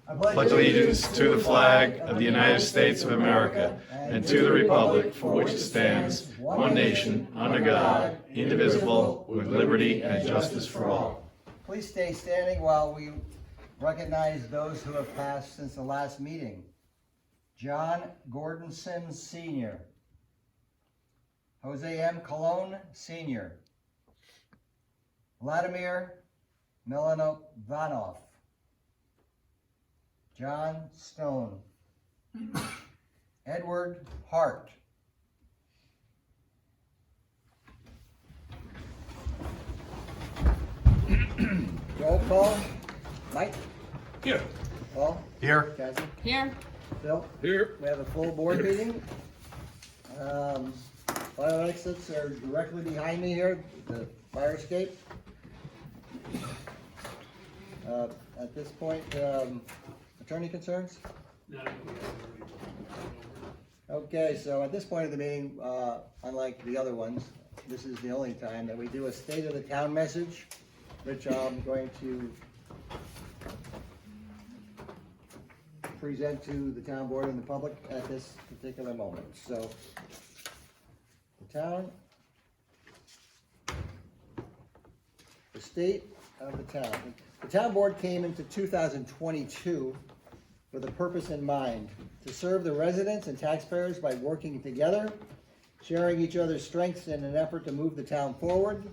pledge allegiance to the flag of the United States of America and to the republic for which it stands, one nation, under God, indivisible, with liberty and justice for all. Please stay standing while we recognize those who have passed since the last meeting. John Gordon Sims Sr., Jose M. Colon Sr., Vladimir Milanovanov, John Stone, Edward Hart, roll call. Mike? Here. Paul? Here. Kathy? Here. Phil? Here. We have a full board meeting. Fire exits are directly behind me here, the fire escape. At this point, attorney concerns? Okay, so at this point of the meeting, unlike the other ones, this is the only time that we do a state of the town message, which I'm going to present to the town board and the public at this particular moment. So, the state of the town. The town board came into 2022 with a purpose in mind, to serve the residents and taxpayers by working together, sharing each other's strengths in an effort to move the town forward.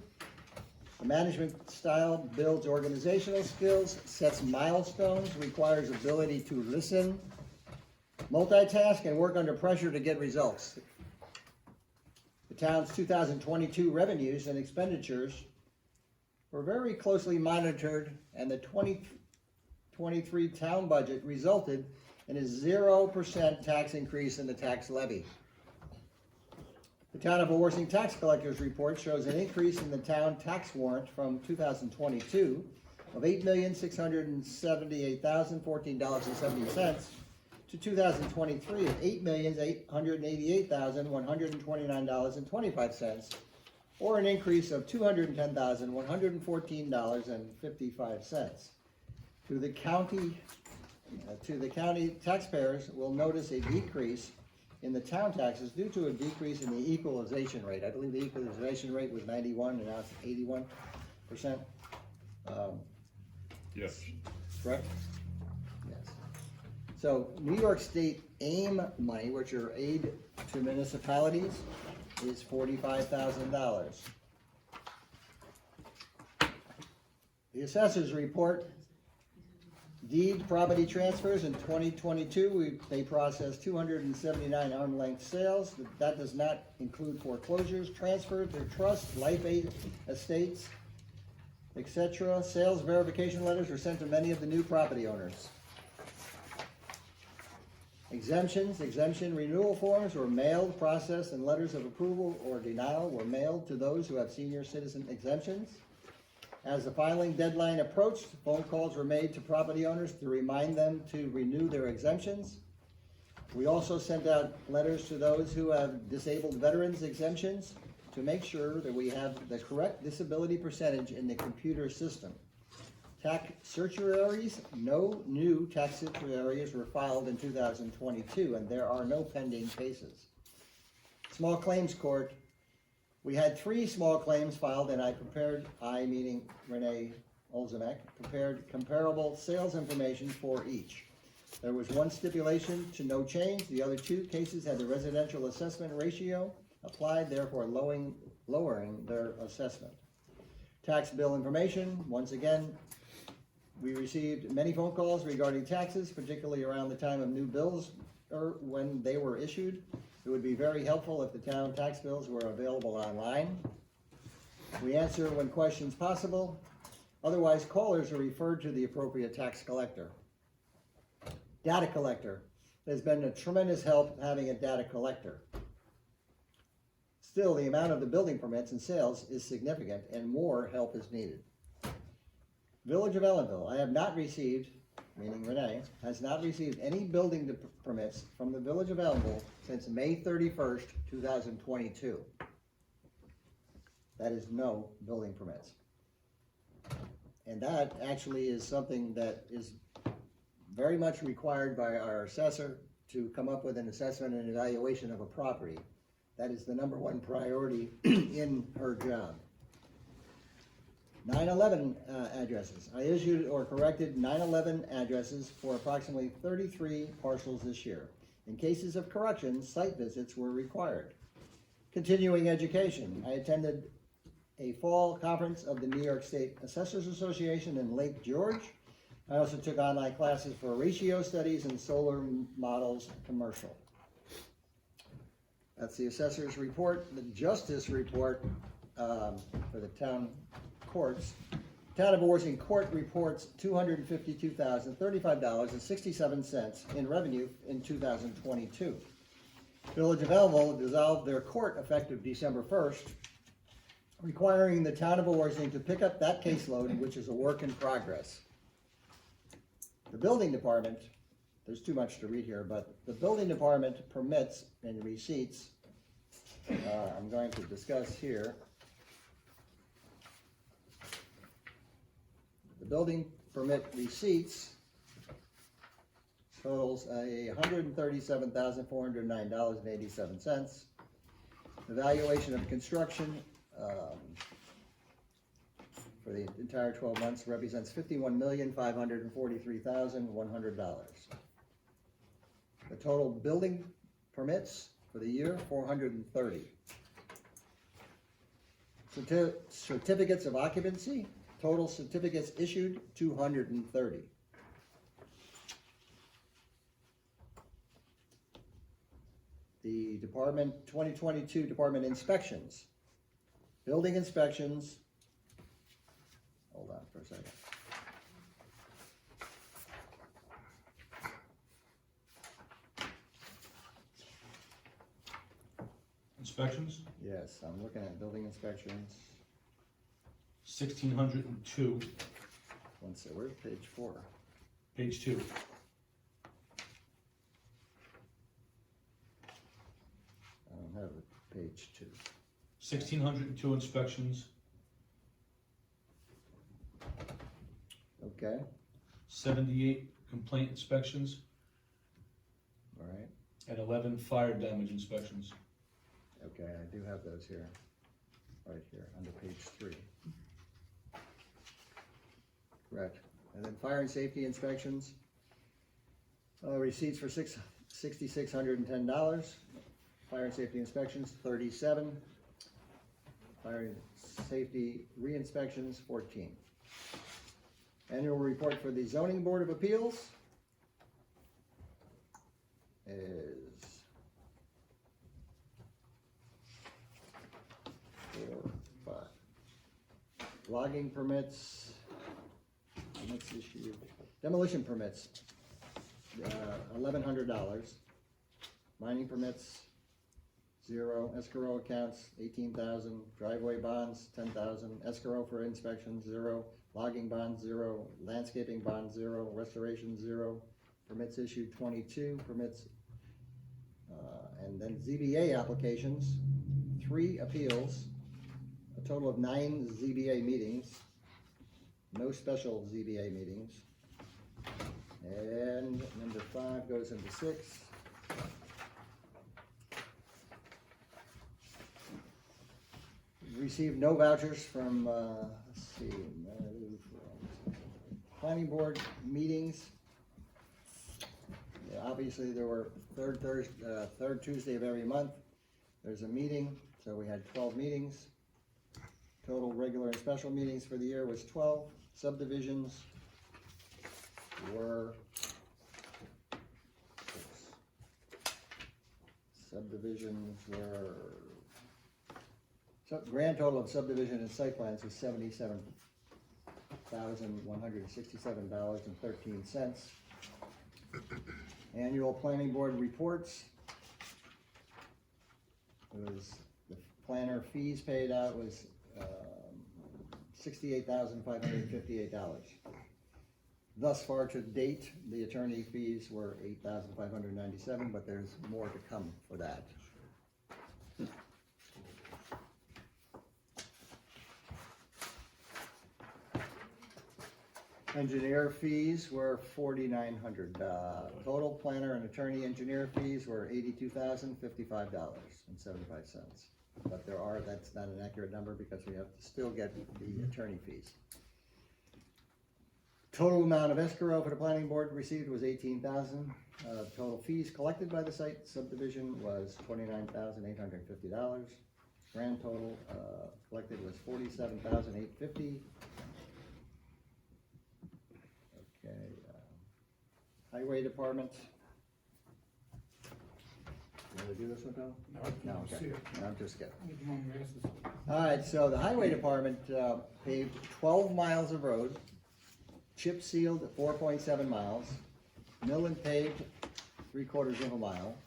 The management style builds organizational skills, sets milestones, requires ability to listen, multitask, and work under pressure to get results. The town's 2022 revenues and expenditures were very closely monitored, and the 2023 town budget resulted in a 0% tax increase in the tax levy. The Town of Owarsing Tax Collector's report shows an increase in the town tax warrant from 2022 of $8,678,014.70 to 2023 of $8,888,129.25, or an increase of $210,114.55. To the county taxpayers will notice a decrease in the town taxes due to a decrease in the equalization rate. I believe the equalization rate was 91 and now it's 81%. Yes. Correct? Yes. So New York State AIM money, which are aid to municipalities, is $45,000. The assessor's report, deed property transfers in 2022, they processed 279 arm length sales. That does not include foreclosures, transfers, their trust, life aid estates, etc. Sales verification letters were sent to many of the new property owners. Exemption renewal forms were mailed, processed, and letters of approval or denial were mailed to those who have senior citizen exemptions. As the filing deadline approached, phone calls were made to property owners to remind them to renew their exemptions. We also sent out letters to those who have disabled veterans exemptions to make sure that we have the correct disability percentage in the computer system. Tax certiorari's, no new tax certiorari's were filed in 2022, and there are no pending cases. Small claims court, we had 3 small claims filed, and meaning Renee Olzemek, prepared comparable sales information for each. There was 1 stipulation to no change. The other 2 cases had the residential assessment ratio applied, therefore lowering their assessment. Tax bill information, once again, we received many phone calls regarding taxes, particularly around the time of new bills or when they were issued. It would be very helpful if the town tax bills were available online. We answer when questions possible. Otherwise, callers are referred to the appropriate tax collector. Data collector. There's been a tremendous help having a data collector. Still, the amount of the building permits and sales is significant, and more help is needed. Village of Ellenville, I have not received, meaning Renee, has not received any building permits from the Village of Ellenville since May 31st, 2022. That is no building permits. And that actually is something that is very much required by our assessor to come up with an assessment and evaluation of a property. That is the number one priority in her job. 9/11 addresses. I issued or corrected 9/11 addresses for approximately 33 parcels this year. In cases of corrections, site visits were required. Continuing education. I attended a fall conference of the New York State Assessors Association in Lake George. I also took online classes for ratio studies and solar models commercial. That's the assessor's report. The justice report for the town courts. Town of Orsing Court reports $252,035.67 in revenue in 2022. Village of Elmville dissolved their court effective December 1st, requiring the town of Orsing to pick up that caseload, which is a work in progress. The building department, there's too much to read here, but the building department permits and receipts, I'm going to discuss here. The building permit receipts totals $137,409.87. The valuation of construction for the entire 12 months represents $51,543,100. The total building permits for the year, 430. Certificates of occupancy, total certificates issued, 230. The department, 2022 department inspections. Building inspections, hold on for a second. Inspections, Yes, I'm looking at building inspections. 1,602, One sec, where's page 4? page 2. I don't have it, page 2. 1,602 inspections, Okay, 78 complaint inspections, all right, and 11 fire damage inspections. okay, I do have those here, right here, under page 3. Correct, and then fire and safety inspections. Receipts for $6,610. Fire and safety inspections, 37. Fire and safety re-inspections, 14. Annual report for the zoning board of appeals is 4, 5. Logging permits issued. Demolition permits, $1,100. Mining permits, 0. Escrow accounts, 18,000. Driveway bonds, 10,000. Escrow for inspection, 0. Logging bonds, 0. Landscaping bonds, 0. Restoration, 0. Permits issued, 22. Permits, and then ZBA applications, 3 appeals, a total of 9 ZBA meetings, no special ZBA meetings. And number 5 goes into 6. Received no vouchers from, let's see, planning board meetings. Yeah, obviously, there were third Tuesday of every month, there's a meeting, so we had 12 meetings. Total regular and special meetings for the year was 12. Subdivisions were 6. Subdivisions were, so grand total of subdivision and site plans was $77,167.13. Annual planning board reports. It was, the planner fees paid out was $68,558. Thus far to date, the attorney fees were $8,597, but there's more to come for that. Engineer fees were $4,900. Total planner and attorney engineer fees were $82,055.75. But that's not an accurate number because we have to still get the attorney fees. Total amount of escrow for the planning board received was $18,000. Total fees collected by the site subdivision was $29,850. Grand total collected was $47,850. Okay, highway department. You wanna do this one, Bill? No, okay. No, I'm just kidding. Alright, so the highway department paved 12 miles of road, chip sealed 4.7 miles, mill and paved 3/4 of a mile.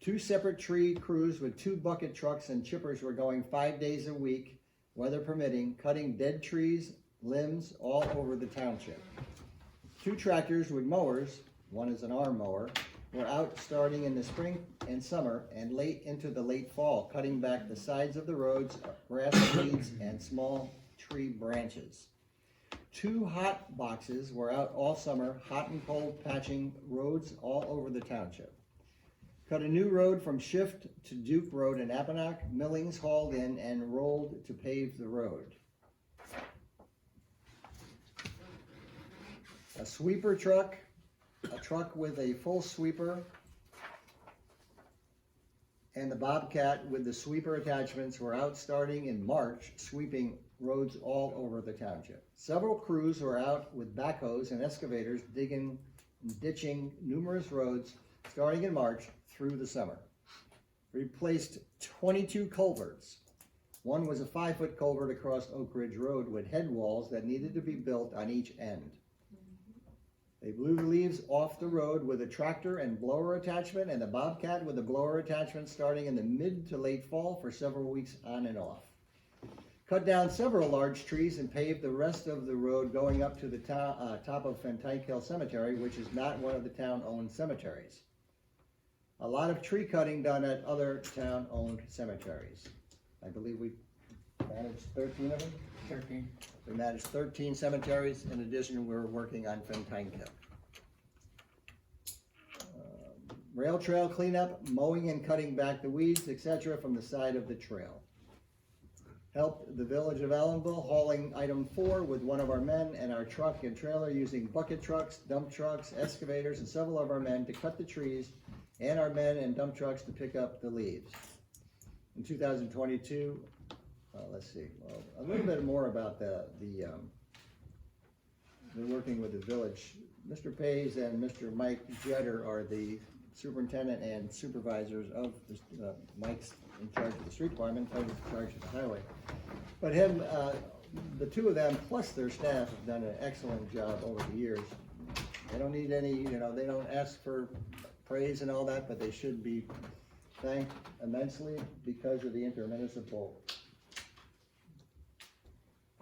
2 separate tree crews with 2 bucket trucks and chippers were going 5 days a week, weather permitting, cutting dead trees, limbs all over the township. 2 tractors with mowers, one is an arm mower, were out starting in the spring and summer and late into the late fall, cutting back the sides of the roads, grass, weeds, and small tree branches. 2 hot boxes were out all summer, hot and cold, patching roads all over the township. Cut a new road from Shift to Duke Road in Apponaug, millings hauled in and rolled to pave the road. A sweeper truck, a truck with a full sweeper, and the Bobcat with the sweeper attachments were out starting in March, sweeping roads all over the township. Several crews were out with backhoes and excavators digging and ditching numerous roads starting in March through the summer. Replaced 22 culverts. One was a 5-foot culvert across Oak Ridge Road with head walls that needed to be built on each end. They blew the leaves off the road with a tractor and blower attachment and the Bobcat with a blower attachment starting in the mid to late fall for several weeks on and off. Cut down several large trees and paved the rest of the road going up to the top of Fentike Hill Cemetery, which is not one of the town-owned cemeteries. A lot of tree cutting done at other town-owned cemeteries. I believe we managed 13 of them? 13. We managed 13 cemeteries. In addition, we're working on Fentike Hill. Rail trail cleanup, mowing and cutting back the weeds, etc. from the side of the trail. Helped the village of Allenville hauling item 4 with one of our men and our truck and trailer using bucket trucks, dump trucks, excavators, and several of our men to cut the trees, and our men and dump trucks to pick up the leaves. In 2022, let's see, well, a little bit more about the working with the village. Mr. Pays and Mr. Mike Jetter are the superintendent and supervisors of the, Mike's in charge of the street department, Tony's in charge of the highway. But the two of them plus their staff have done an excellent job over the years. They don't need any, they don't ask for praise and all that, but they should be thanked immensely because of the intermunicipal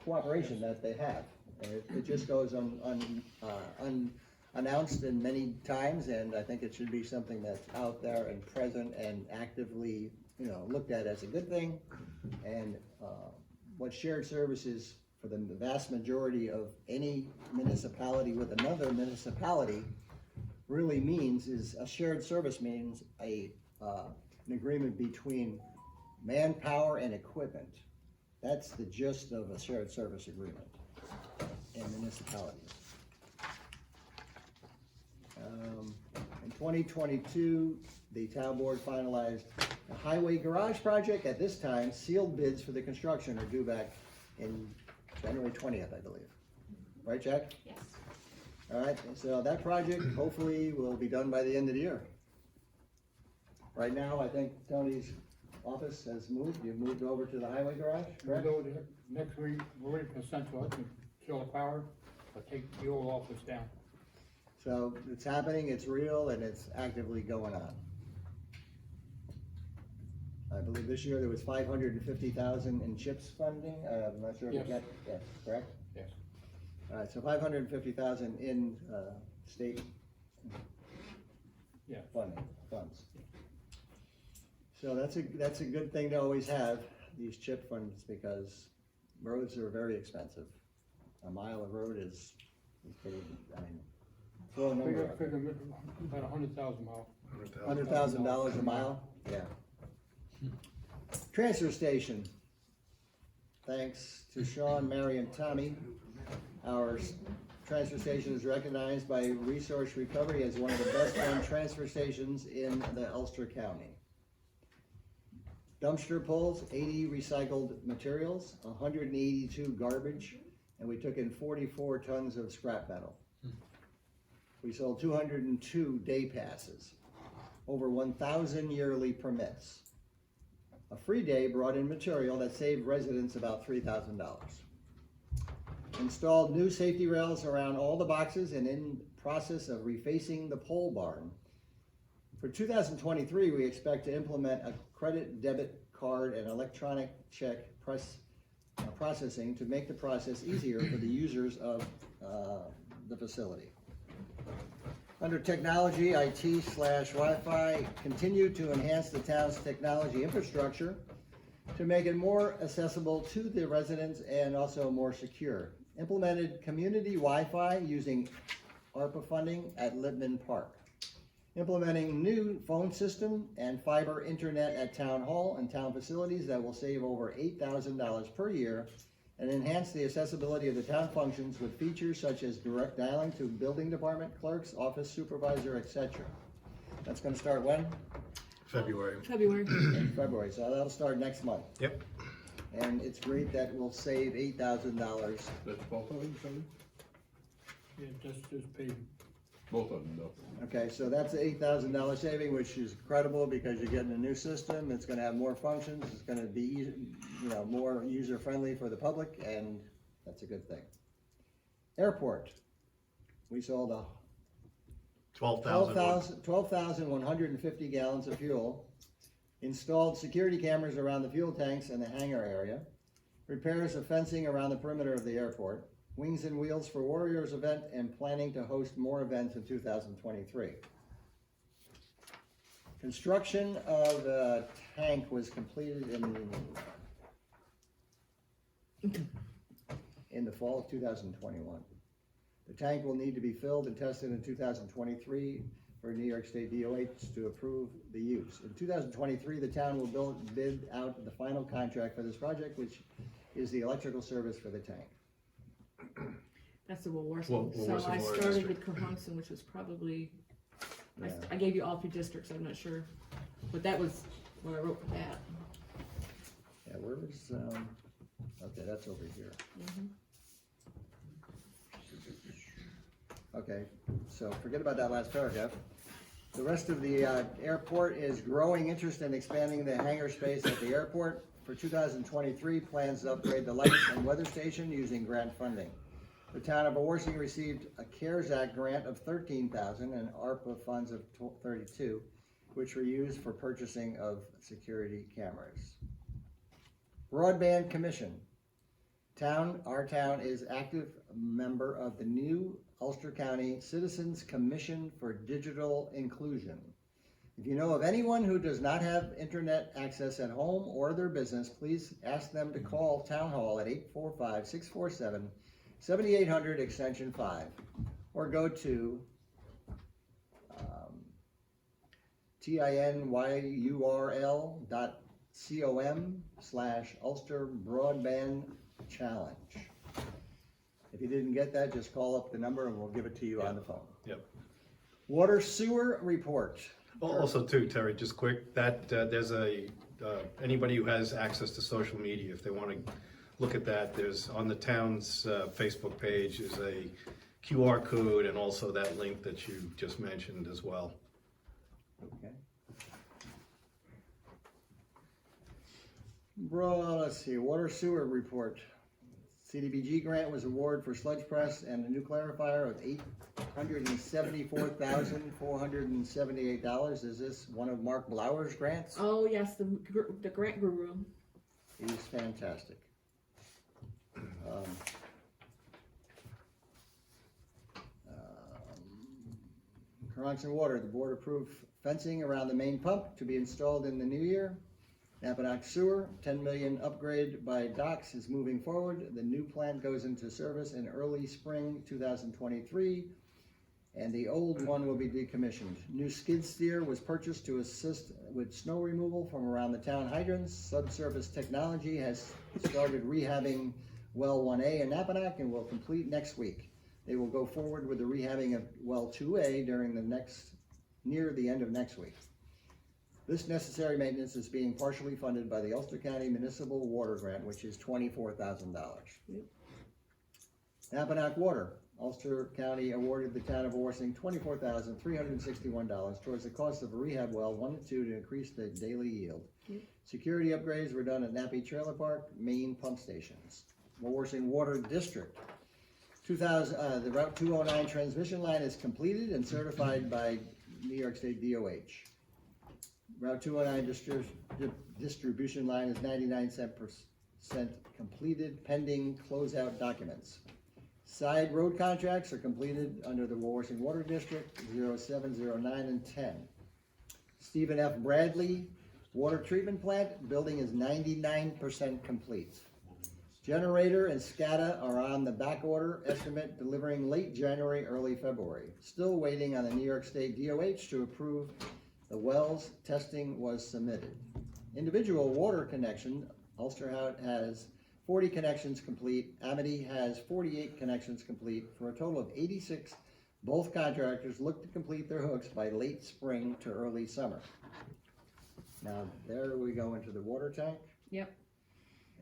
cooperation that they have. And it just goes unannounced in many times, and I think it should be something that's out there and present and actively, looked at as a good thing. And what shared services for the vast majority of any municipality with another municipality really means is a shared service means an agreement between manpower and equipment. That's the gist of a shared service agreement in municipalities. In 2022, the town board finalized a highway garage project. At this time, sealed bids for the construction are due back in January 20th, I believe. Right, Jack? Yes. All right, so that project hopefully will be done by the end of the year. Right now, I think Tony's office has moved. You've moved over to the highway garage, correct? We'll go there next week, we're waiting for Central to kill the power, but take the old office down. So it's happening, it's real, and it's actively going on. I believe this year there was 550,000 in CHIPS funding. I'm not sure if you Yes. got, yes, correct? Yes. All right, so 550,000 in state Yeah. funds. So that's a good thing to always have, these CHIP funds, because roads are very expensive. a mile of road is pretty, I mean, throw a number Figure, out. figure about 100,000 miles. $100,000 a mile, yeah. Transfer station. Thanks to Sean, Mary, and Tommy, our transfer station is recognized by Resource Recovery as one of the best run transfer stations in the Ulster County. Dumpster pulls, 80 recycled materials, 182 garbage, and we took in 44 tons of scrap metal. We sold 202 day passes, over 1,000 yearly permits. A free day brought in material that saved residents about $3,000. Installed new safety rails around all the boxes and in process of refacing the pole barn. For 2023, we expect to implement a credit debit card and electronic check processing to make the process easier for the users of the facility. Under technology, IT/Wi-Fi, continue to enhance the town's technology infrastructure to make it more accessible to the residents and also more secure. Implemented community Wi-Fi using ARPA funding at Lippman Park. Implementing new phone system and fiber internet at town hall and town facilities that will save over $8,000 per year and enhance the accessibility of the town functions with features such as direct dialing to building department clerks, office supervisor, etc. That's gonna start when? February. In February, so that'll start next month. Yep. And it's great that we'll save $8,000. That's both of them, Tony? Yeah, just paid. Both of them, though. Okay, so that's an $8,000 saving, which is incredible because you're getting a new system, it's gonna have more functions, it's gonna be, more user-friendly for the public, and that's a good thing. Airport, we sold 12,150 gallons of fuel, installed security cameras around the fuel tanks and the hangar area, repairs of fencing around the perimeter of the airport, Wings and Wheels for Warriors event, and planning to host more events in 2023. Construction of the tank was completed in the fall of 2021. The tank will need to be filled and tested in 2023 for New York State DOH to approve the use. In 2023, the town will bid out the final contract for this project, which is the electrical service for the tank. That's the Wawarson. Well, So Wawarson I Water started District. with Cohunson, which was probably, Yeah. I gave you all 3 districts, I'm not sure. But that was what I wrote for that. Yeah, where's, okay, that's over here. Okay, so forget about that last paragraph. The rest of the airport is growing interest in expanding the hangar space at the airport. For 2023, plans to upgrade the lights and weather station using grant funding. The town of Wawarson received a CARES Act grant of $13,000 and ARPA funds of $32,000, which were used for purchasing of security cameras. Broadband Commission. Our town is active member of the new Ulster County Citizens Commission for Digital Inclusion. If you know of anyone who does not have internet access at home or their business, please ask them to call Town Hall at 845-647-7800 extension 5, or go to tinyurl.com/Ulster Broadband Challenge. If you didn't get that, just call up the number and we'll give it to you on the phone. Yep. Water sewer report. Also too, Terry, just quick, that there's anybody who has access to social media, if they want to look at that, there's on the town's Facebook page is a QR code and also that link that you just mentioned as well. Okay. Bro, let's see, water sewer report. CDBG grant was awarded for sludge press and a new clarifier of $874,478. Is this one of Mark Blauer's grants? Oh, yes, the grant guru. He's fantastic. Cohunson Water, the board approved fencing around the main pump to be installed in the new year. Napanock Sewer, 10 million upgrade by docks is moving forward. The new plant goes into service in early spring 2023, and the old one will be decommissioned. New skid steer was purchased to assist with snow removal from around the town hydrants. Subsurface technology has started rehabbing well 1A in Napanock and will complete next week. They will go forward with the rehabbing of well 2A near the end of next week. This necessary maintenance is being partially funded by the Ulster County Municipal Water Grant, which is $24,000. Napanock Water, Ulster County awarded the town of Orsing $24,361 towards the cost of a rehab well 1 and 2 to increase the daily yield. Security upgrades were done at Nappy Trailer Park, main pump stations. Orsing Water District, the Route 209 transmission line is completed and certified by New York State DOH. Route 209 distribution line is 99% completed pending closeout documents. Side road contracts are completed under the Orsing Water District 07, 09, and 10. Stephen F. Bradley Water Treatment Plant building is 99% complete. Generator and SCADA are on the back order estimate delivering late January, early February. Still waiting on the New York State DOH to approve the wells. Testing was submitted. Individual water connection, Ulster has 40 connections complete. Amity has 48 connections complete for a total of 86. Both contractors look to complete their hooks by late spring to early summer. Now there we go into the water tank. Yep.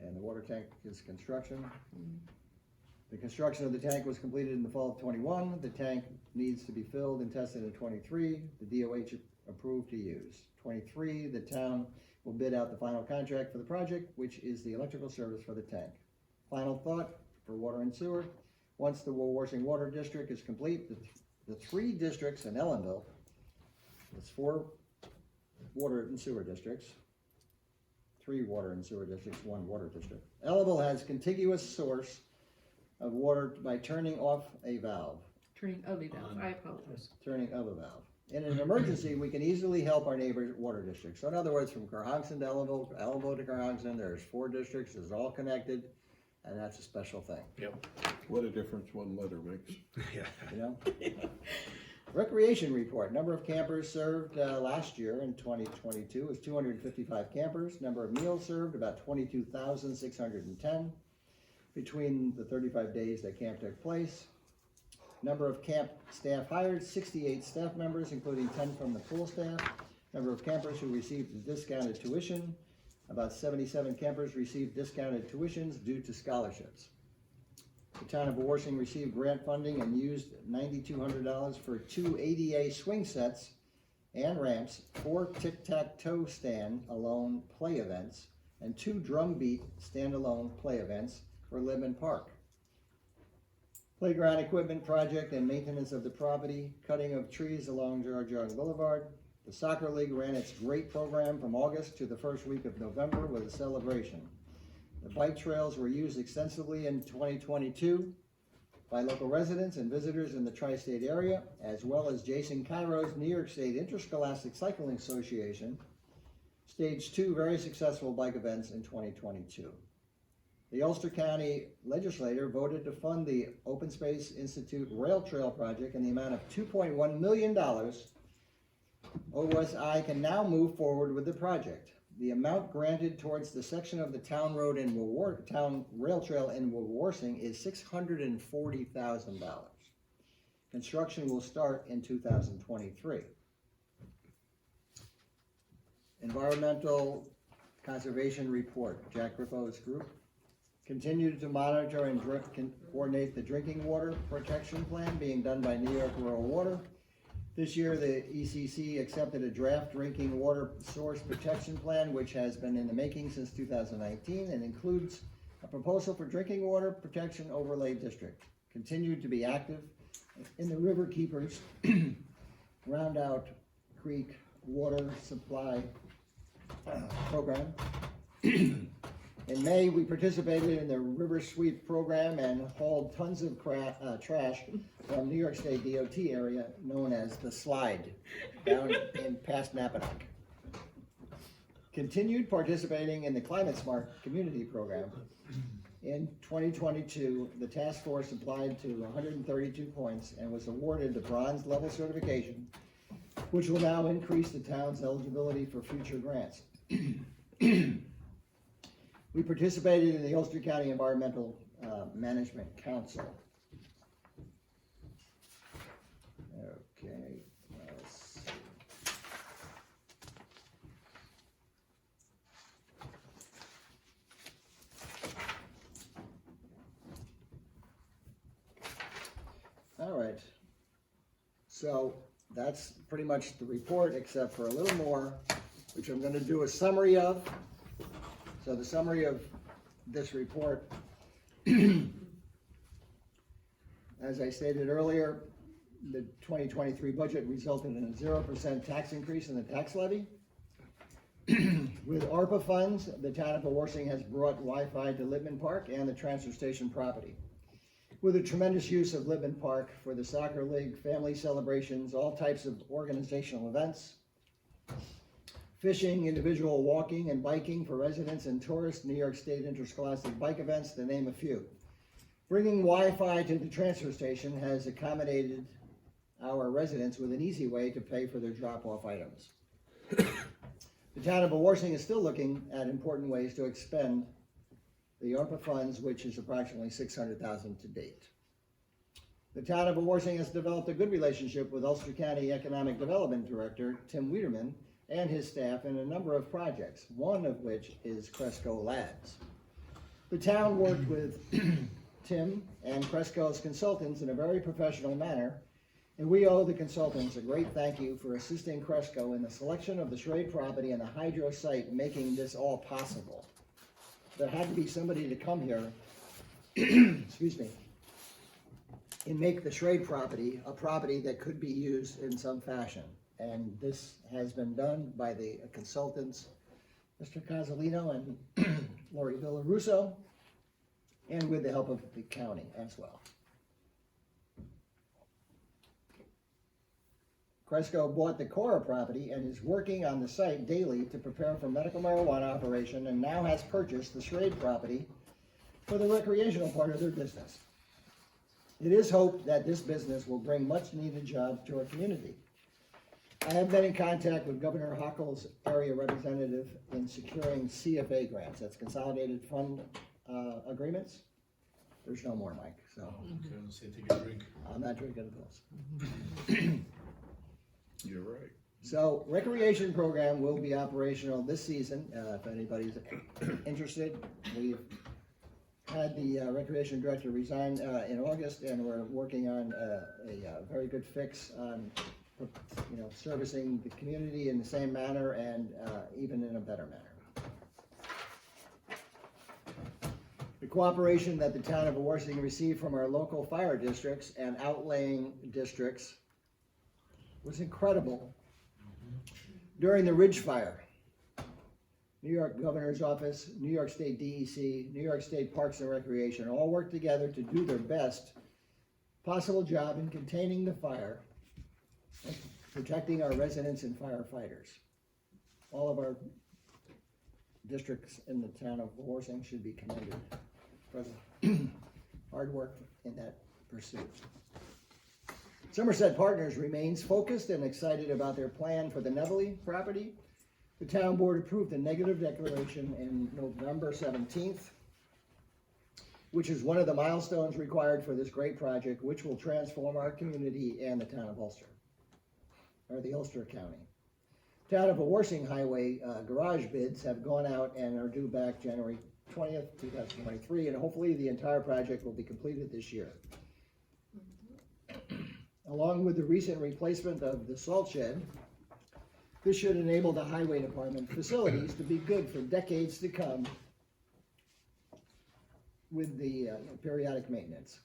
And the water tank is construction. The construction of the tank was completed in the fall of 21. The tank needs to be filled and tested in 23. The DOH approved to use. 23, the town will bid out the final contract for the project, which is the electrical service for the tank. Final thought for water and sewer. Once the Orsing Water District is complete, the 3 districts in Ellenville, it's 4 water and sewer districts, 3 water and sewer districts, 1 water district. Ellenville has contiguous source of water by turning off a valve. Turning of a valve, I apologize. Turning of a valve. In an emergency, we can easily help our neighbor water districts. So in other words, from Carhonkson to Ellenville, Ellenville to Carhonkson, there's 4 districts, it's all connected, and that's a special thing, What a difference one letter makes. you know? Recreation report, number of campers served last year in 2022 was 255 campers. Number of meals served, about 22,610 between the 35 days that camp took place. Number of camp staff hired, 68 staff members, including 10 from the pool staff. Number of campers who received discounted tuition, about 77 campers received discounted tuitions due to scholarships. The town of Orsing received grant funding and used $9,200 for 2 ADA swing sets and ramps, 4 tic-tac-toe stand-alone play events, and 2 drum beat stand-alone play events for Libman Park. Playground equipment project and maintenance of the property, cutting of trees along George Young Boulevard. The soccer league ran its great program from August to the first week of November with a celebration. The bike trails were used extensively in 2022 by local residents and visitors in the tri-state area, as well as Jason Cairo's New York State Interscholastic Cycling Association staged 2 very successful bike events in 2022. The Ulster County legislature voted to fund the Open Space Institute Rail Trail project in the amount of $2.1 million. OSI can now move forward with the project. The amount granted towards the section of the town road in town rail trail in Worsing is $640,000. Construction will start in 2023. Environmental Conservation Report, Jack Griffo's group. Continued to monitor and coordinate the drinking water protection plan being done by New York Rural Water. This year, the ECC accepted a draft drinking water source protection plan, which has been in the making since 2019 and includes a proposal for drinking water protection overlay district. Continued to be active in the River Keepers Roundout Creek water supply program. In May, we participated in the River Sweep program and hauled tons of trash from New York State DOT area known as the Slide down in past Napanock. continued participating in the Climate Smart Community Program. In 2022, the task force applied to 132 points and was awarded the bronze level certification, which will now increase the town's eligibility for future grants. We participated in the Ulster County Environmental Management Council. Okay, let's see. All right. So that's pretty much the report, except for a little more, which I'm gonna do a summary of. So the summary of this report, as I stated earlier, the 2023 budget resulted in a 0% tax increase in the tax levy. With ARPA funds, the town of Warsing has brought Wi-Fi to Lippman Park and the transfer station property. With a tremendous use of Lippman Park for the soccer league, family celebrations, all types of organizational events, fishing, individual walking and biking for residents and tourists, New York State interscholastic bike events, to name a few. Bringing Wi-Fi to the transfer station has accommodated our residents with an easy way to pay for their drop-off items. The town of Warsing is still looking at important ways to expend the ARPA funds, which is approximately $600,000 to date. The town of Warsing has developed a good relationship with Ulster County Economic Development Director Tim Wiederman and his staff in a number of projects, one of which is Cresco Labs. The town worked with Tim and Cresco's consultants in a very professional manner, and we owe the consultants a great thank you for assisting Cresco in the selection of the Schrade property and the hydro site, making this all possible. There had to be somebody to come here, excuse me, and make the Schrade property a property that could be used in some fashion. And this has been done by the consultants, Mr. Casalino and Lori Villarusso, and with the help of the county as well. Cresco bought the Cora property and is working on the site daily to prepare for medical marijuana operation, and now has purchased the Schrade property for the recreational part of their business. It is hoped that this business will bring much needed jobs to our community. I have been in contact with Governor Hochul's area representative in securing CFA grants, that's Consolidated Fund Agreements. There's no more, Mike, so Okay, let's say take a drink. I'm not drinking those. You're right. So recreation program will be operational this season, if anybody's interested. We've had the recreation director resign in August, and we're working on a very good fix on, servicing the community in the same manner and even in a better manner. The cooperation that the town of Warsing received from our local fire districts and outlying districts was incredible during the Ridge Fire. New York Governor's Office, New York State DEC, New York State Parks and Recreation all worked together to do their best possible job in containing the fire and protecting our residents and firefighters. All of our districts in the town of Warsing should be commended for the hard work in that pursuit. Somerset Partners remains focused and excited about their plan for the Nevele property. The town board approved a negative declaration in November 17th, which is one of the milestones required for this great project, which will transform our community and the town of Ulster, or the Ulster County. Town of Warsing Highway garage bids have gone out and are due back January 20th, 2023, and hopefully the entire project will be completed this year. Along with the recent replacement of the salt shed, this should enable the highway department facilities to be good for decades to come with the periodic maintenance.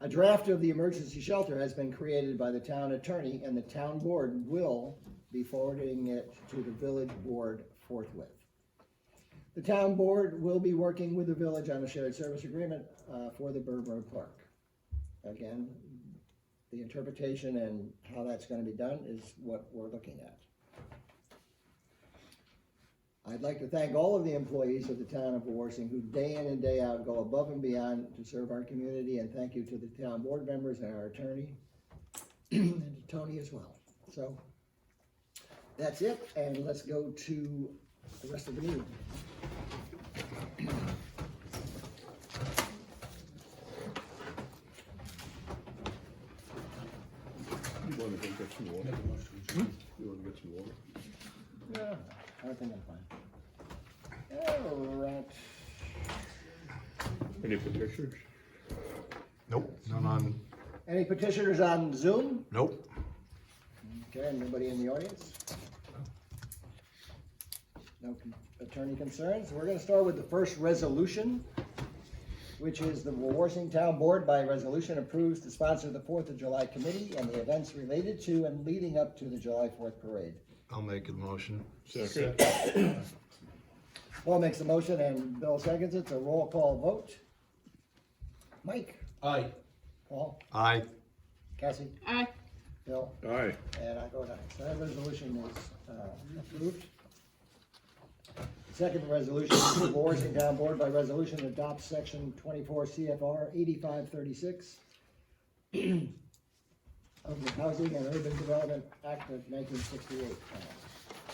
A draft of the emergency shelter has been created by the town attorney, and the town board will be forwarding it to the village board forthwith. The town board will be working with the village on a shared service agreement for the Bird Road Park. Again, the interpretation and how that's going to be done is what we're looking at. I'd like to thank all of the employees of the town of Warsing who day in and day out go above and beyond to serve our community, and thank you to the town board members and our attorney, and to Tony as well. So, that's it, and let's go to the rest of the meeting. You wanna go get some water? Make a motion to adjourn. You wanna get some water? No, I think I'm fine. All right. Any petitions? Nope, none on, Any petitioners on Zoom? nope. Okay, anybody in the audience? No attorney concerns? We're gonna start with the first resolution, which is the Warsing Town Board by resolution approves to sponsor the 4th of July committee and the events related to and leading up to the July 4th parade. I'll make a motion. Second. Paul makes the motion and Bill seconds it, so roll call vote. Mike? Aye. Paul? Aye. Cassie? Aye. Bill? Aye. And I vote aye. So that resolution is approved. Second resolution, the Warsing Town Board by resolution adopts section 24 CFR 8536 of the Housing and Urban Development Act of 1968.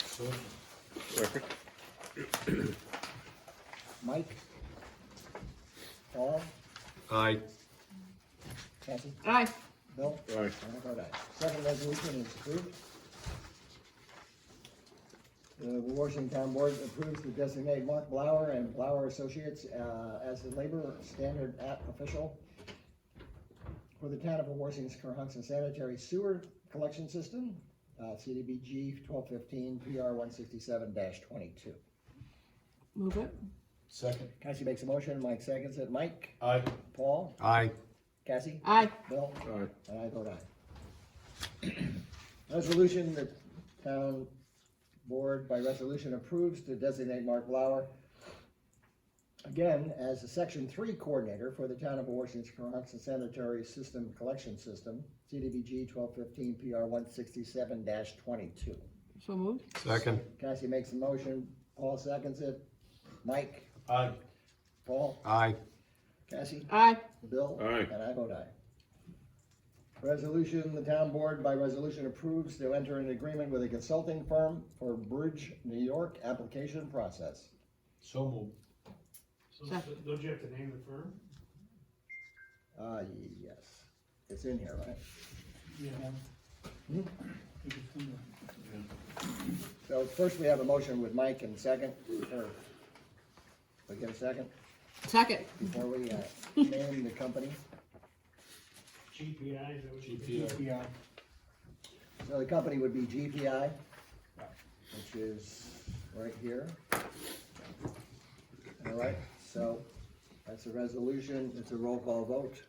So, Second. Mike? Paul? Aye. Cassie? Aye. Bill? Aye. And I vote aye. Second resolution is approved. The Washington Town Board approves to designate Mark Blauer and Blauer Associates as the labor standard app official for the town of Washington's Cohasset sanitary sewer collection system, CDBG 1215 PR 167-22. Move it. second. Cassie makes a motion, Mike seconds it. Mike? Aye. Paul? Aye. Cassie? Aye. Bill? Aye. And I vote aye. Resolution, the town board by resolution approves to designate Mark Blauer again as the section 3 coordinator for the town of Washington's Cohasset sanitary system collection system, CDBG 1215 PR 167-22. So moved. Second. Cassie makes a motion, Paul seconds it. Mike? Aye. Paul? Aye. Cassie? Aye. Bill? Aye. And I vote aye. Resolution, the town board by resolution approves to enter an agreement with a consulting firm for Bridge, New York application process. So moved. So, don't you have to name the firm? Yes, it's in here, right? Yeah. Hmm? You can send it. So first we have a motion with Mike and second, or, we get a second, Second. before we name the company. GPI, is that what you GPI. Yeah. So the company would be GPI, which is right here. All right, so that's a resolution, it's a roll call vote.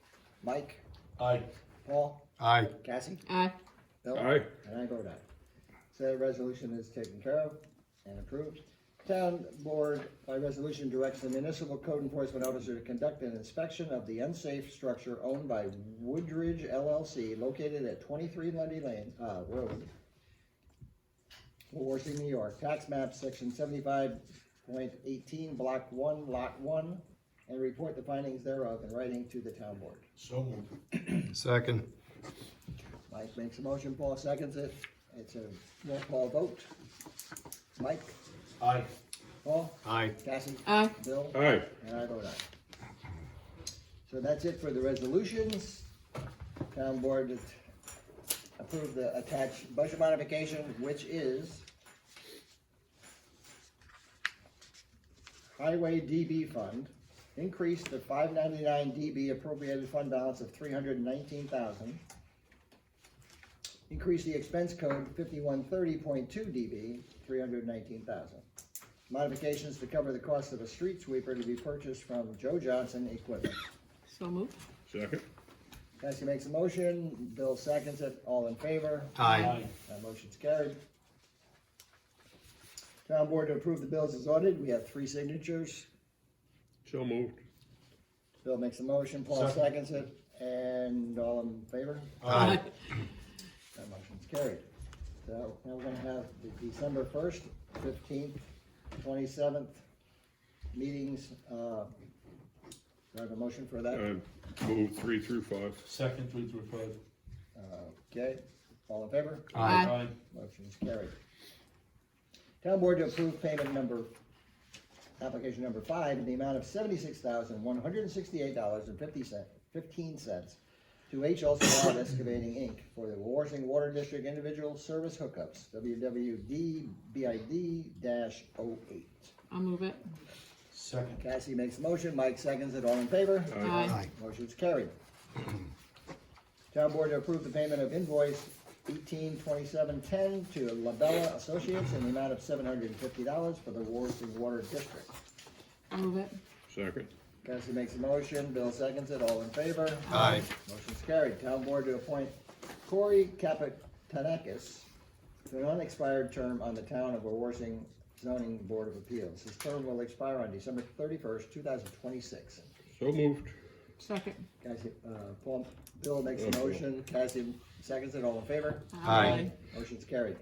Mike, Aye. Paul, Aye. Cassie, Aye. Bill? Aye. And I vote aye. So the resolution is taken care of and approved. Town board by resolution directs the municipal code enforcement officer to conduct an inspection of the unsafe structure owned by Woodridge LLC located at 23 Lundy Lane, Road, Warsing, New York. Tax map section 75.18, block 1, lot 1, and report the findings thereof in writing to the town board. So moved. Second. Mike makes a motion, Paul seconds it. It's a roll call vote. Mike? Aye. Paul? Aye. Cassie? Aye. Bill? Aye. And I vote aye. So that's it for the resolutions. Town board to approve the attached budget modification, which is Highway DB Fund, increase the 599 DB appropriated fund balance of 319,000. Increase the expense code 5130.2 DB, 319,000. Modifications to cover the cost of a street sweeper to be purchased from Joe Johnson Equipment. So moved. Second. Cassie makes a motion, Bill seconds it, all in favor? Aye. That motion's carried. Town board to approve the bills as audited, we have 3 signatures. So moved. Bill makes a motion, Paul Second. seconds it, and all in favor? Aye. That motion's carried. So now we're gonna have the December 1st, 15th, 27th meetings. Do I have a motion for that? Move 3 through 5. Second, 3 through 5. Okay, all in favor? Aye. Motion is carried. Town board to approve application number 5 in the amount of $76,168.15 to H. Olson Excavating, Inc. for the Warsing Water District Individual Service Hookups, WWD-BID-08. I'll move it. Second. Cassie makes the motion, Mike seconds it, all in favor? Aye. Motion's carried. Town board to approve the payment of invoice 182710 to Labella Associates in the amount of $750 for the Warsing Water District. I'll move it. Second. Cassie makes a motion, Bill seconds it, all in favor? Aye. Motion's carried. Town board to appoint Corey Kapitanakis to an unexpired term on the Town of Warsing Zoning Board of Appeals. His term will expire on December 31st, 2026. So moved. Second. Cassie, Bill makes a motion, Cassie seconds it, all in favor? Aye. Motion's carried.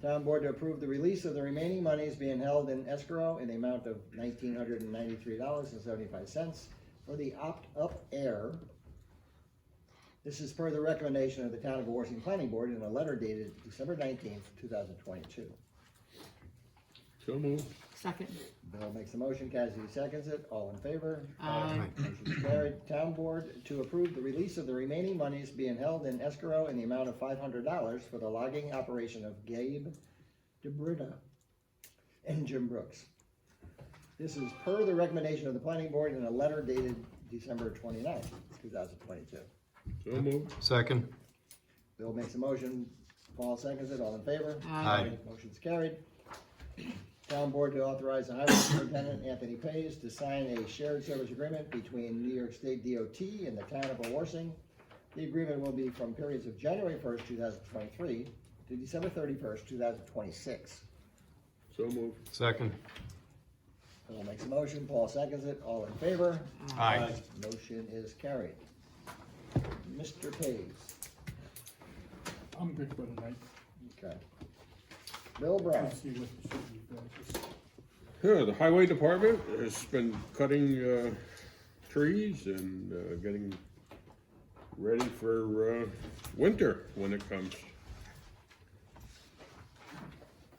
Town board to approve the release of the remaining monies being held in escrow in the amount of $1,993.75 for the Opt-Up Air. This is per the recommendation of the Town of Warsing Planning Board in a letter dated December 19th, 2022. So moved. Second. Bill makes a motion, Cassie seconds it, all in favor? Aye. Motion's carried. Town board to approve the release of the remaining monies being held in escrow in the amount of $500 for the logging operation of Gabe DeBrita and Jim Brooks. This is per the recommendation of the planning board in a letter dated December 29th, 2022. So moved. Second. Bill makes a motion, Paul seconds it, all in favor? Aye. Motion's carried. Town board to authorize the highway superintendent, Anthony Pays, to sign a shared service agreement between New York State DOT and the Town of Warsing. The agreement will be from periods of January 1st, 2023 to December 31st, 2026. So moved. Second. Bill makes a motion, Paul seconds it, all in favor? Aye. Motion is carried. Mr. Pays. I'm good for tonight. Okay. Bill Brown. Let's see what the city does. Yeah, the highway department has been cutting trees and getting ready for winter when it comes.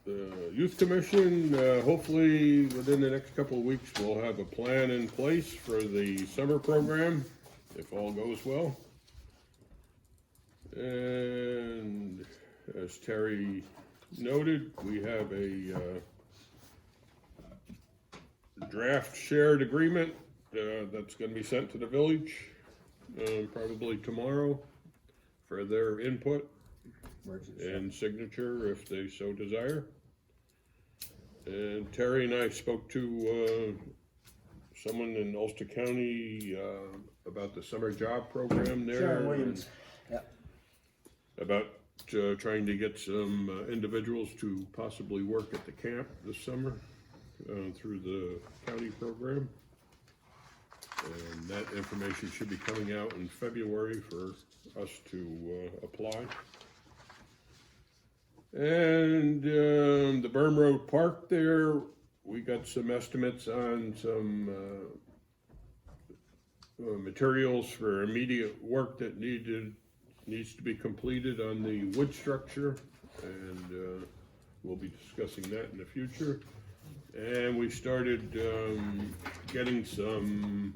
The youth commission, hopefully within the next couple of weeks, we'll have a plan in place for the summer program, if all goes well. And as Terry noted, we have a draft shared agreement that's going to be sent to the village probably tomorrow for their input and signature if they so desire. And Terry and I spoke to someone in Ulster County about the summer job program there. Sharon Williams. Yep. About trying to get some individuals to possibly work at the camp this summer through the county program. And that information should be coming out in February for us to apply. And the Berm Road Park there, we got some estimates on some materials for immediate work that needs to be completed on the wood structure, and we'll be discussing that in the future. And we started getting some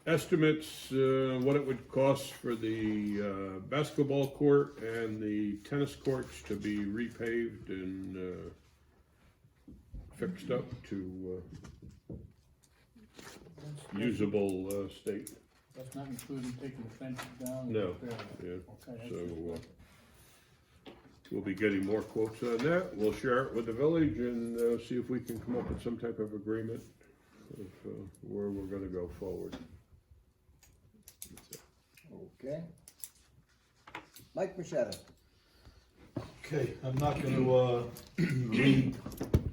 estimates what it would cost for the basketball court and the tennis courts to be repaved and fixed up to usable state. That's not including taking the fences down? No, Yeah. yeah, Okay, so that's we'll be getting more quotes on that. We'll share it with the village and see if we can come up with some type of agreement of where we're gonna go forward. Okay. Mike Machetta. Okay, I'm not gonna read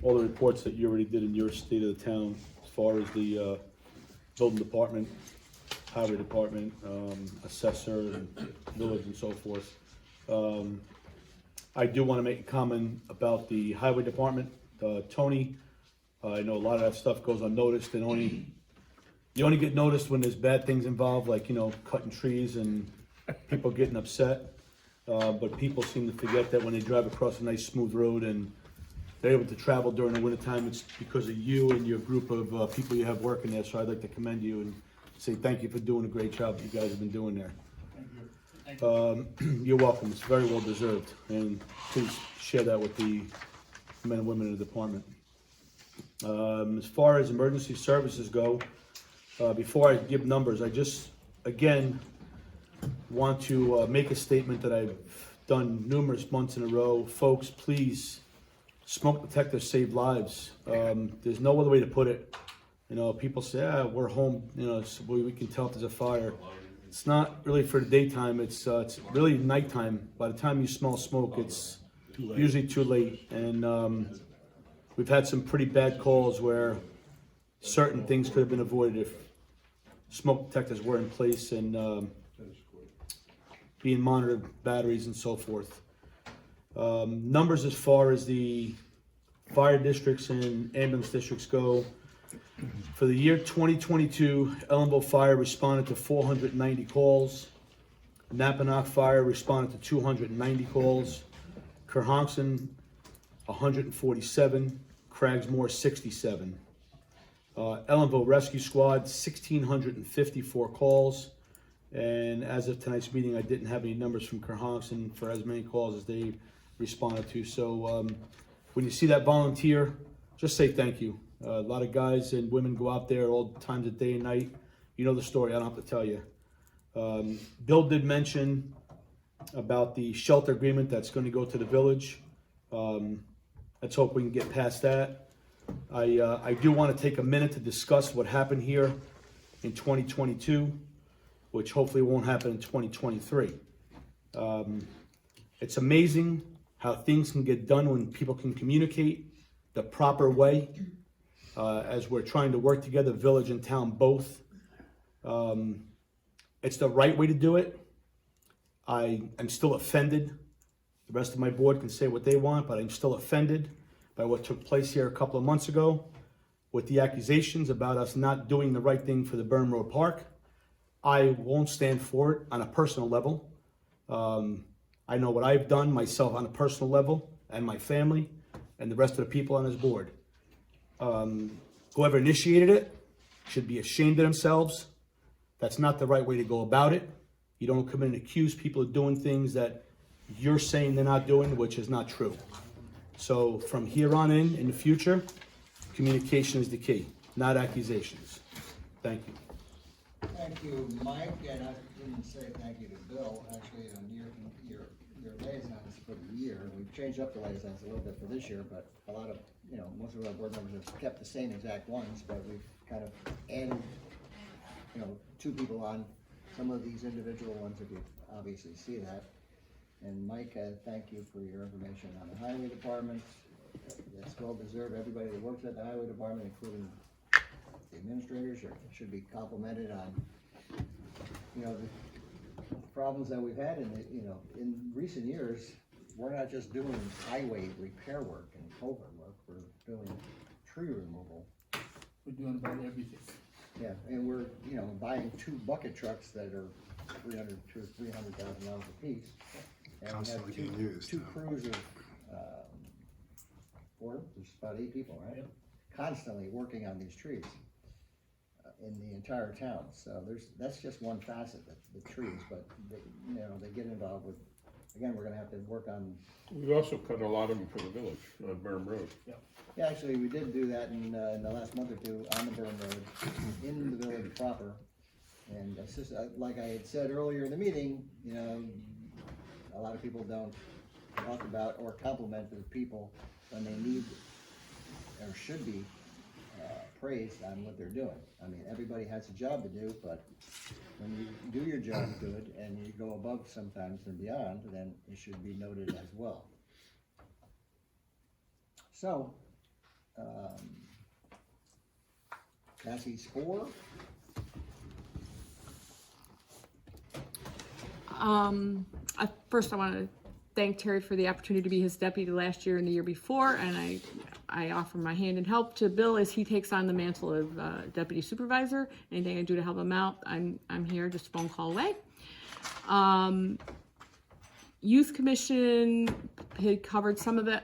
all the reports that you already did in your state of the town as far as the building department, highway department, assessor, and village and so forth. I do wanna make a comment about the highway department. Tony, I know a lot of that stuff goes unnoticed, and you only get noticed when there's bad things involved, like, cutting trees and people getting upset. But people seem to forget that when they drive across a nice smooth road and they're able to travel during the wintertime, it's because of you and your group of people you have working there. So I'd like to commend you and say thank you for doing a great job that you guys have been doing there. Thank you. You're welcome. It's very well deserved, and please share that with the men and women in the department. As far as emergency services go, before I give numbers, I just, again, want to make a statement that I've done numerous months in a row. Folks, please, smoke detectors save lives. There's no other way to put it. People say, we're home, so we can tell if there's a fire. It's not really for the daytime, it's really nighttime. By the time you smell smoke, it's usually too late. And we've had some pretty bad calls where certain things could have been avoided if smoke detectors were in place and being monitored, batteries and so forth. Numbers as far as the fire districts and ambulance districts go. For the year 2022, Ellenville Fire responded to 490 calls. Napanoch Fire responded to 290 calls. Kerhonkson, 147. Cragsmore, 67. Ellenville Rescue Squad, 1,654 calls. And as of tonight's meeting, I didn't have any numbers from Kerhonkson for as many calls as they responded to. So when you see that volunteer, just say thank you. A lot of guys and women go out there all times of day and night. You know the story, I don't have to tell you. Bill did mention about the shelter agreement that's going to go to the village. Let's hope we can get past that. I do want to take a minute to discuss what happened here in 2022, which hopefully won't happen in 2023. It's amazing how things can get done when people can communicate the proper way. As we're trying to work together, village and town both. It's the right way to do it. I am still offended. The rest of my board can say what they want, but I'm still offended by what took place here a couple of months ago with the accusations about us not doing the right thing for the Burnham Road Park. I won't stand for it on a personal level. I know what I've done myself on a personal level, and my family and the rest of the people on this board. Whoever initiated it should be ashamed of themselves. That's not the right way to go about it. You don't come in and accuse people of doing things that you're saying they're not doing, which is not true. So from here on in the future, communication is the key, not accusations. Thank you. Thank you, Mike, and I didn't say thank you to Bill, actually, on your liaisons for the year. We've changed up the liaisons a little bit for this year, but a lot of, most of our board members have kept the same exact ones, but we've kind of added, 2 people on some of these individual ones, if you obviously see that. And Mike, thank you for your information on the highway department. It's well deserved. Everybody that works at the highway department, including the administrators, should be complimented on, the problems that we've had in recent years. We're not just doing highway repair work and culvert work, we're doing tree removal. We're doing about everything. Yeah, and we're, buying 2 bucket trucks that are $200,000 or $300,000 a piece. And Constantly we have being used, two yeah. crews of, there's about 8 people, right? Yep. Constantly working on these trees in the entire town. So that's just one facet, the trees, but they get involved with, again, we're gonna have to work on. We've also cut a lot of them for the village on Burnham Road. Yeah, actually, we did do that in the last month or 2 on the Burnham Road, in the village proper. And it's just, like I had said earlier in the meeting, a lot of people don't talk about or compliment the people when they need or should be praised on what they're doing. I mean, everybody has a job to do, but when you do your job good and you go above sometimes and beyond, then it should be noted as well. So, Cassie Spoor. First I want to thank Terry for the opportunity to be his deputy last year and the year before, and I offer my hand and help to Bill as he takes on the mantle of deputy supervisor. Anything I do to help him out, I'm here, just a phone call away. Youth Commission had covered some of it.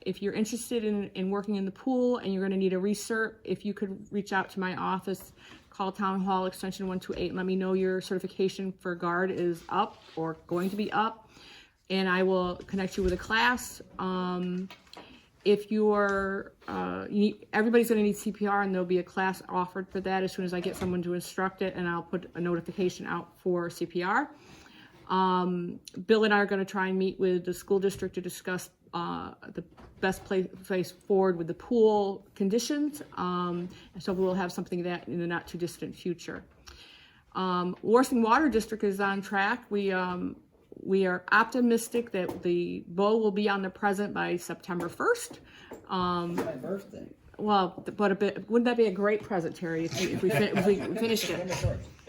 If you're interested in working in the pool and you're going to need a recert, if you could reach out to my office, call Town Hall extension 128 and let me know your certification for guard is up or going to be up, and I will connect you with a class. If you're, everybody's going to need CPR, and there'll be a class offered for that as soon as I get someone to instruct it, and I'll put a notification out for CPR. Bill and I are going to try and meet with the school district to discuss the best place forward with the pool conditions. So we'll have something of that in the not too distant future. Worthing Water District is on track. We are optimistic that the bow will be on the present by September 1st. My birthday. Well, but wouldn't that be a great present, Terry, if we finished it?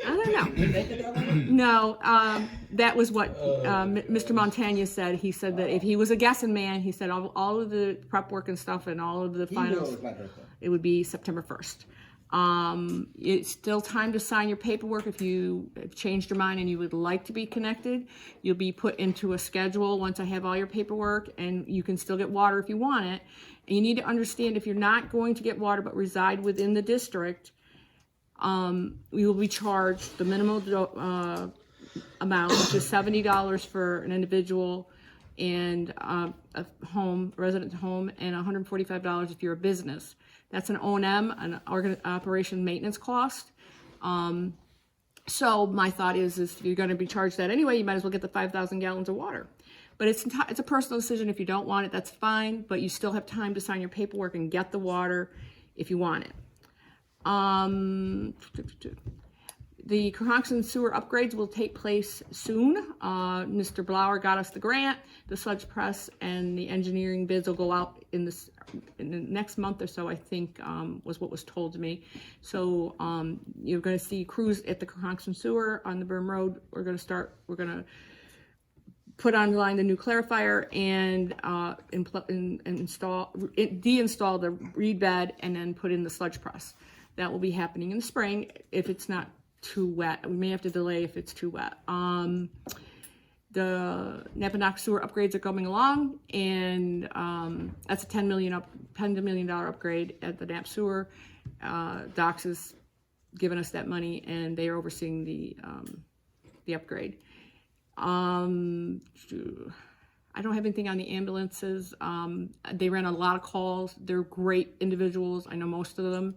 I don't know. No, that was what Mr. Montagna said. He said that if he was a guessing man, he said all of the prep work and stuff and all of the He knew it finals, was my birthday. it would be September 1st. It's still time to sign your paperwork. If you have changed your mind and you would like to be connected, you'll be put into a schedule once I have all your paperwork, and you can still get water if you want it. And you need to understand, if you're not going to get water but reside within the district, we will be charged the minimum amount, which is $70 for an individual and a resident home, and $145 if you're a business. That's an O&M, an operation maintenance cost. So my thought is if you're going to be charged that anyway, you might as well get the 5,000 gallons of water. But it's a personal decision. If you don't want it, that's fine. But you still have time to sign your paperwork and get the water if you want it. The Cohonson sewer upgrades will take place soon. Mr. Blauer got us the grant, the sludge press, and the engineering bids will go out in the next month or so, I think, was what was told to me. So you're going to see crews at the Cohonson sewer on the Burn Road. We're going to put online the new clarifier and deinstall the reed bed and then put in the sludge press. That will be happening in the spring if it's not too wet. We may have to delay if it's too wet. The Napanock sewer upgrades are coming along, and that's a $10 million upgrade at the Nap sewer. Docs has given us that money, and they are overseeing the upgrade. I don't have anything on the ambulances. They ran a lot of calls. They're great individuals. I know most of them.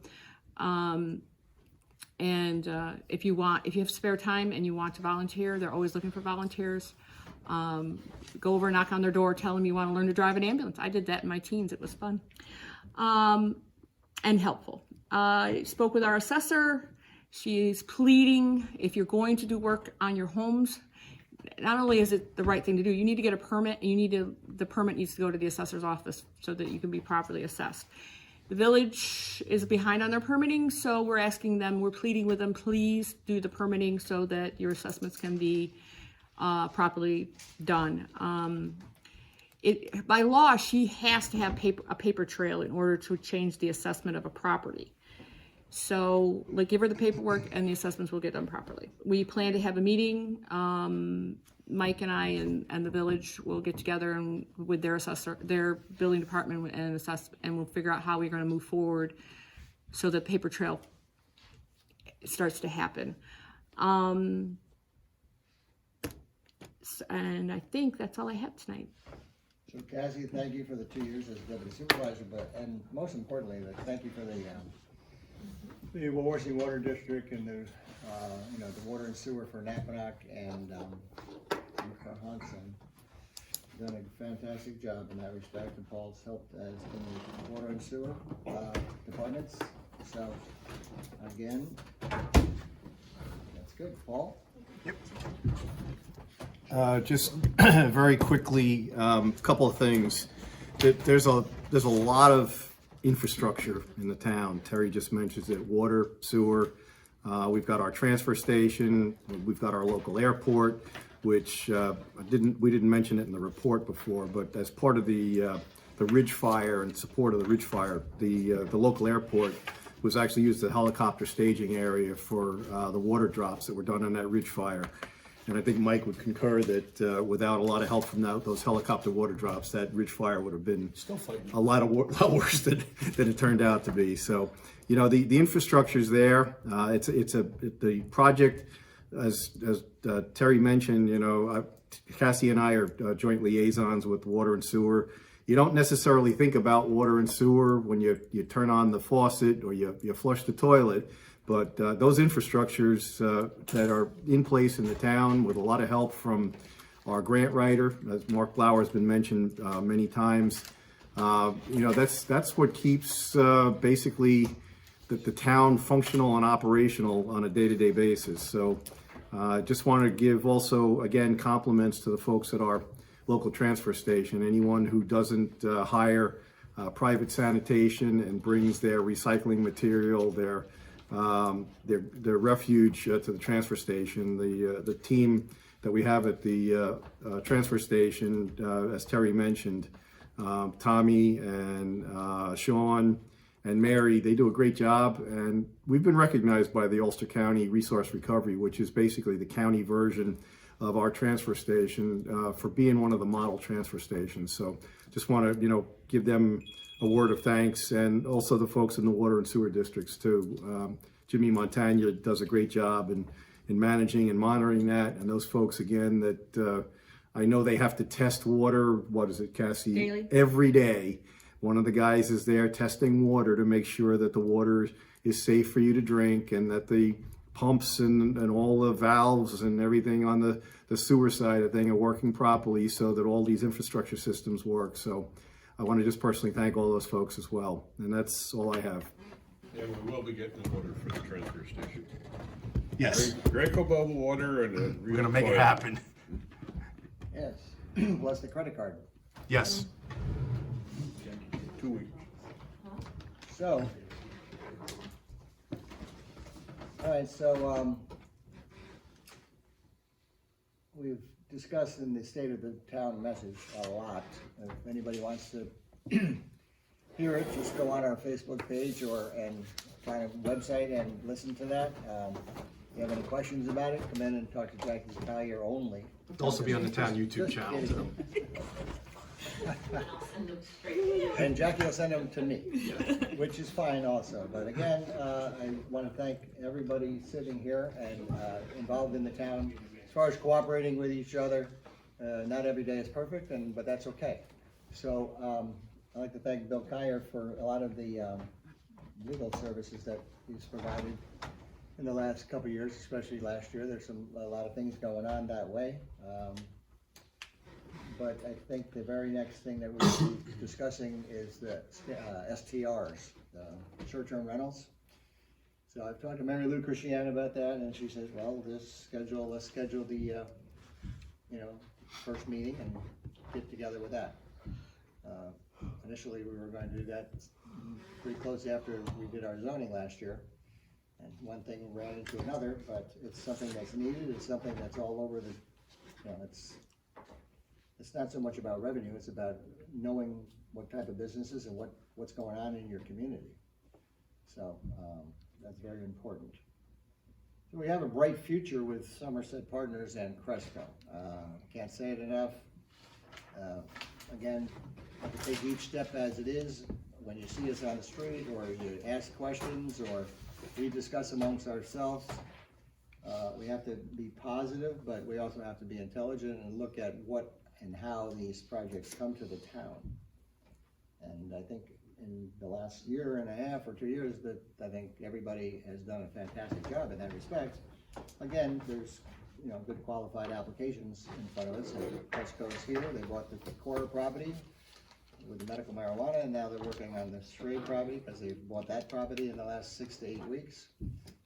If you have spare time and you want to volunteer, they're always looking for volunteers. Go over and knock on their door, tell them you want to learn to drive an ambulance. I did that in my teens. It was fun and helpful. I spoke with our assessor. She's pleading, if you're going to do work on your homes, not only is it the right thing to do, you need to get a permit, and the permit needs to go to the assessor's office so that you can be properly assessed. The village is behind on their permitting, so we're pleading with them, please do the permitting so that your assessments can be properly done. By law, she has to have a paper trail in order to change the assessment of a property. So, give her the paperwork and the assessments will get done properly. We plan to have a meeting. Mike and I and the village will get together and with their assessor, their building department, and assess, and we'll figure out how we're going to move forward so the paper trail starts to happen. And I think that's all I have tonight. So Cassie, thank you for the 2 years as deputy supervisor, and most importantly, thank you for the Worthing Water District and the water and sewer for Napanock and Cohonson. Done a fantastic job in that respect, and Paul's helped as in the water and sewer departments. So again, that's good. Paul? Just very quickly, a couple of things. There's a lot of infrastructure in the town. Terry just mentions it: water, sewer. We've got our transfer station. We've got our local airport, which we didn't mention it in the report before, but as part of the the Ridge Fire and support of the Ridge Fire. The local airport was actually used as a helicopter staging area for the water drops that were done on that Ridge Fire. And I think Mike would concur that without a lot of help from those helicopter water drops, that Ridge Fire would have been Still fighting. a lot worse than it turned out to be. So, you know, the infrastructure's there. The project, as Terry mentioned, you know, Cassie and I are joint liaisons with water and sewer. You don't necessarily think about water and sewer when you turn on the faucet or you flush the toilet. But those infrastructures that are in place in the town with a lot of help from our grant writer, as Mark Blauer has been mentioned many times, you know, that's what keeps basically the town functional and operational on a day-to-day basis. So just want to give also, again, compliments to the folks at our local transfer station. Anyone who doesn't hire private sanitation and brings their recycling material, their refuge to the transfer station. The team that we have at the transfer station, as Terry mentioned, Tommy and Sean and Mary, they do a great job, and we've been recognized by the Ulster County Resource Recovery, which is basically the county version of our transfer station, for being one of the model transfer stations. So just want to, you know, give them a word of thanks, and also the folks in the water and sewer districts too. Jimmy Montagna does a great job in managing and monitoring that, and those folks again that I know they have to test water. What is it, Cassie? Daily. Every day. One of the guys is there testing water to make sure that the water is safe for you to drink, and that the pumps and all the valves and everything on the sewer side of thing are working properly, so that all these infrastructure systems work. So I want to just personally thank all those folks as well. And that's all I have. And we will be getting the water for the transfer station. Yes, Greco bubble water and we're gonna make it happen. Yes, plus the credit card. Yes. 2 weeks. So, all right, so we've discussed in the State of the Town message a lot. If anybody wants to hear it, just go on our Facebook page and find a website and listen to that. If you have any questions about it, come in and talk to Jackie Collier only. It'll also be on the town YouTube Just channel kidding. too. And Jackie will send them to me, which is fine also. But again, I want to thank everybody sitting here and involved in the town. As far as cooperating with each other, not every day is perfect, but that's okay. So I'd like to thank Bill Kyer for a lot of the legal services that he's provided in the last couple of years, especially last year. There's a lot of things going on that way. But I think the very next thing that we'll be discussing is the STRs, short-term rentals. So I've talked to Mary Lou Christian about that, and she says, well, let's schedule the, first meeting and get together with that. Initially, we were going to do that pretty close after we did our zoning last year. And one thing ran into another, but it's something that's needed. It's something that's all over it's not so much about revenue, it's about knowing what type of businesses and what's going on in your community. So that's very important. So we have a bright future with Somerset Partners and Cresco. Can't say it enough. Again, have to take each step as it is. When you see us on the street, or you ask questions, or we discuss amongst ourselves, we have to be positive, but we also have to be intelligent and look at what and how these projects come to the town. And I think in the last year and a half or 2 years that I think everybody has done a fantastic job in that respect. Again, there's good qualified applications in front of us. And Cresco's here, they bought the Cora property with the medical marijuana, and now they're working on the Schrade property because they bought that property in the last 6 to 8 weeks.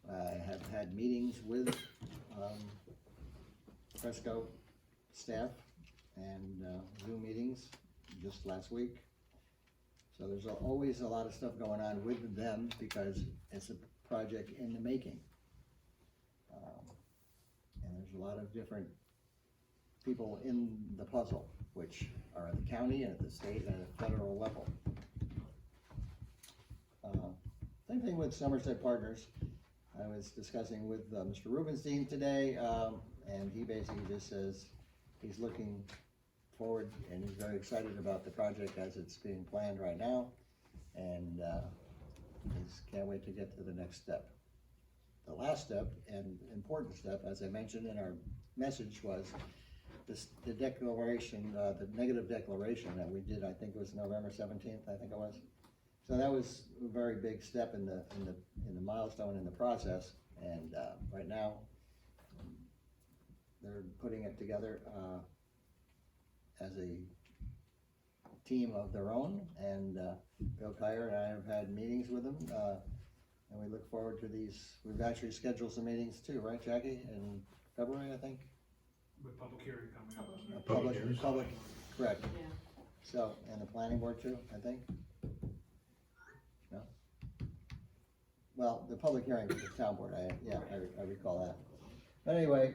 I have had meetings with Cresco staff and Zoom meetings just last week. So there's always a lot of stuff going on with them because it's a project in the making. And there's a lot of different people in the puzzle, which are at the county and at the state and at the federal level. Same thing with Somerset Partners. I was discussing with Mr. Rubenstein today, and he basically just says he's looking forward and he's very excited about the project as it's being planned right now, and he can't wait to get to the next step. The last step and important step, as I mentioned in our message, was the declaration, the negative declaration that we did. I think it was November 17th. I think it was. So that was a very big step in the milestone in the process. And right now, they're putting it together as a team of their own. And Bill Kyer and I have had meetings with them. And we look forward to these. We've actually scheduled some meetings too, right, Jackie? In February, I think? With public hearing coming up. Public, correct. Yeah. So, and the planning board too, I think? No? Well, the public hearing with the town board, I recall that. But anyway,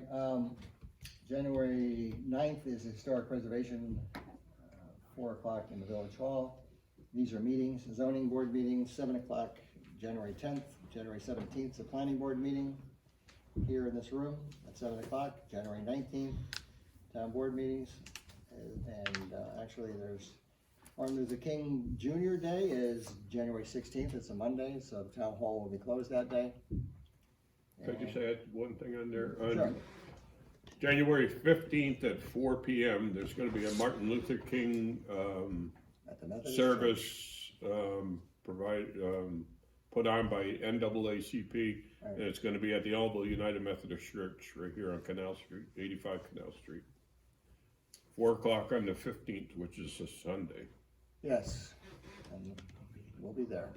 January 9th is Historic Preservation, 4 o'clock in the Village Hall. These are meetings, zoning board meetings, 7 o'clock, January 10th, January 17th, is a planning board meeting here in this room at 7 o'clock, January 19th, town board meetings. And actually there's Martin Luther King Jr. Day is January 16th, it's a Monday, so the town hall will be closed that day. Could I just add one thing on there? Sure. On January 15th at 4 p.m., there's gonna be a Martin Luther King, At the Methodist service, put on by NAACP, and it's gonna be at the Elbow United Methodist Church right here on Canal Street, 85 Canal Street. 4 o'clock on the 15th, which is a Sunday. Yes, and we'll be there.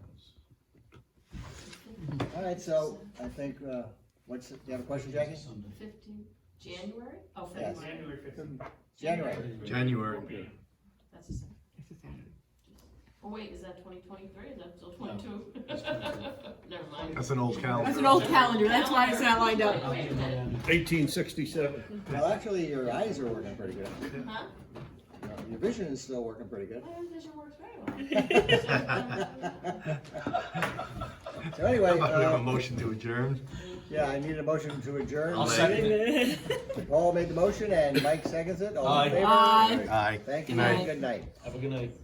All right, so I think, do you have a question, Jackie? 15 January? Oh, Yes. February. January 15th. January. January. That's a Saturday. It's a Saturday. Oh, wait, is that 2023? Is that still 22? Never mind. That's an old calendar. That's an old calendar, that's why it's not lined up. Wait a minute. 1867. Well, actually, your eyes are working pretty good. Huh? Your vision is still working pretty good. My vision works very well. So anyway, We have a motion to adjourn. yeah, I need a motion to adjourn. I'll second it. Paul made the motion and Mike seconds it. All in favor? Aye. Aye. Thank you, Good night. and good night. Have a good night.